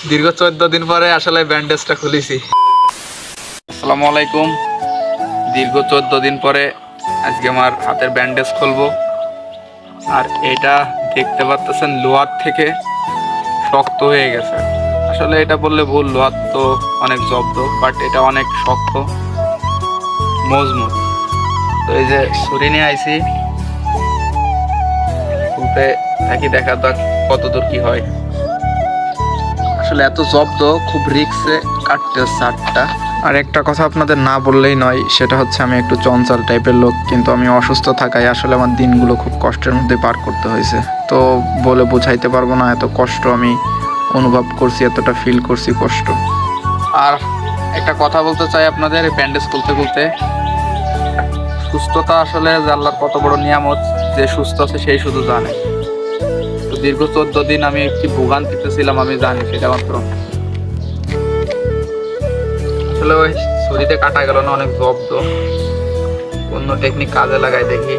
দীর্ঘ 14 দিন পরে আসলে ব্যান্ডেজটা খুলেছি। আসসালামু আলাইকুম। দীর্ঘ 14 দিন পরে আজকে আমার হাতের ব্যান্ডেজ খুলবো। আর এটা দেখতে পাচ্ছেন লোহার থেকে শক্ত হয়ে গেছে। আসলে এটা বললে ভুল, লোহার তো অনেক জব্দ, বাট এটা অনেক শক্ত মজবুত। তো এই যে ছুরি নিয়ে আইছি, খুলতে থাকি, দেখা যাক কতদূর কি হয়। আসলে এত জব্দ, খুব রিক্সে কাটতে শার্টটা। আর একটা কথা আপনাদের না বললেই নয়, সেটা হচ্ছে আমি একটু চঞ্চল টাইপের লোক, কিন্তু আমি অসুস্থ থাকায় আসলে আমার দিনগুলো খুব কষ্টের মধ্যে পার করতে হয়েছে। তো বলে বোঝাইতে পারবো না এত কষ্ট আমি অনুভব করছি, এতটা ফিল করছি কষ্ট। আর একটা কথা বলতে চাই আপনাদের, ব্যান্ডেজ খুলতে খুলতে, সুস্থতা আসলে আল্লাহর কত বড় নিয়ামত, যে সুস্থ আছে সেই শুধু জানে। তো দীর্ঘ 14 দিন আমি একটি ভোগান্তিতে ছিলাম, আমি জানি সেটা মাত্র। আসলে ওই ছুরিতে কাটা গেল না, অনেক জব্দ। অন্য টেকনিক কাজে লাগাই, দেখি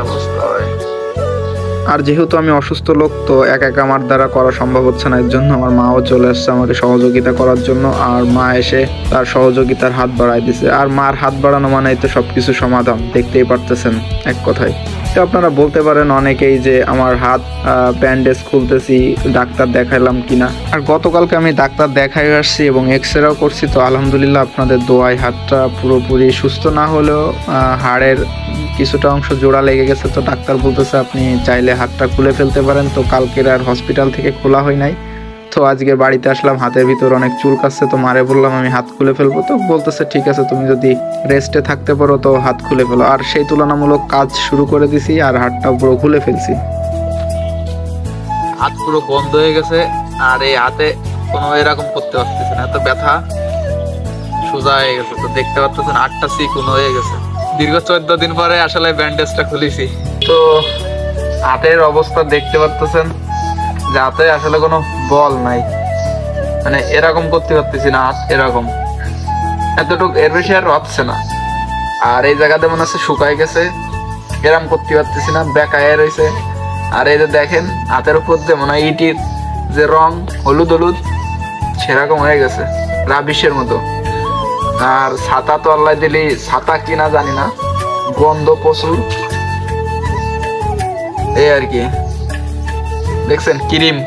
অবস্থা হয়। আর যেহেতু আমি অসুস্থ লোক, তো একা আমার দ্বারা করা সম্ভব হচ্ছে না। এর জন্য আমার মাও চলে আসছে আমাকে সহযোগিতা করার জন্য। আর মা এসে তার সহযোগিতার হাত বাড়াই দিছে। আর মার হাত বাড়ানো মানেই তো সবকিছু সমাধান, দেখতেই পারতেছেন এক কথায়। তো আপনারা বলতে পারেন অনেকেই যে আমার হাত ব্যান্ডেজ খুলতেছি, ডাক্তার দেখাইলাম কিনা। আর গতকালকে আমি ডাক্তার দেখাই আসছি এবং এক্সরেও করছি। তো আলহামদুলিল্লাহ আপনাদের দোয়ায় হাতটা পুরোপুরি সুস্থ না হলেও হাড়ের কিছুটা অংশ জোড়া লেগে গেছে। তো ডাক্তার বলতেছে আপনি চাইলে হাতটা খুলে ফেলতে পারেন। তো কালকের আর হসপিটাল থেকে খোলা হয় নাই। তো আজকে বাড়িতে আসলাম, হাতের ভিতর অনেক চুল কাচ্ছে। তো মারে বললাম আমি হাত খুলে ফেলবো। তো বলতেছে ঠিক আছে, তুমি যদি রেস্টে থাকতে পারো তো হাত খুলে ফেলো। আর সেই তুলনামূলক কাজ শুরু করে দিছি, আর হাতটা পুরো খুলে ফেলছি। হাত পুরো বন্ধ হয়ে গেছে, আর এই হাতে কোনো এরকম করতে পারতেছে না, এত ব্যথা, সোজা হয়ে গেছে। তো দেখতে পাচ্ছেন হাতটা চিকুন হয়ে গেছে। দীর্ঘ 14 দিন পরে আসলে ব্যান্ডেজটা খুলেছি। তো হাতের অবস্থা দেখতে পাচ্ছেন যে হাতে আসলে কোনো বল নাই, মানে এরকম করতে পারতেছি না, হাত এরকম এতটুকু, এর বেশি আর হচ্ছে না। আর এই জায়গাতে মনে হচ্ছে শুকাই গেছে, এরকম করতে পারতেছি না, বেকায় রয়েছে। আর এই যে দেখেন হাতের উপর যে মনে হয় ইটির যে রং হলুদ হলুদ সেরকম হয়ে গেছে, রাবিশের মতো। আর ছাতা তো আল্লাহ দিলি, ছাতা কিনা জানি না, গন্ধ প্রচুর। এই আর কি দেখছেন ক্রিম,